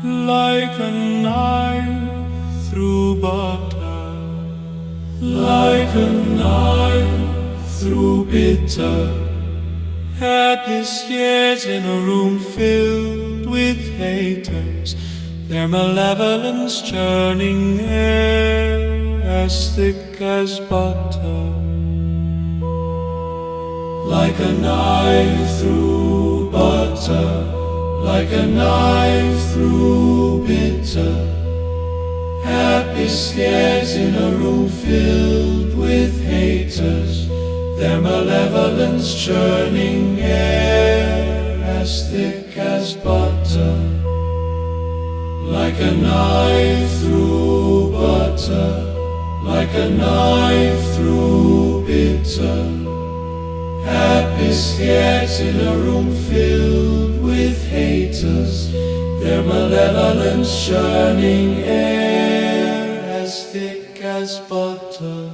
like a knife through butter, like a knife through bitter. Happiest years in a room filled with haters, their malevolence churning air as thick as butter. Like a knife through butter, like a knife through bitter. Happiest years in a room filled with haters, their malevolence churning air as thick as butter. Like a knife through butter, like a knife through bitter. Happiest years in a room filled with haters, their malevolence churning air as thick as butter.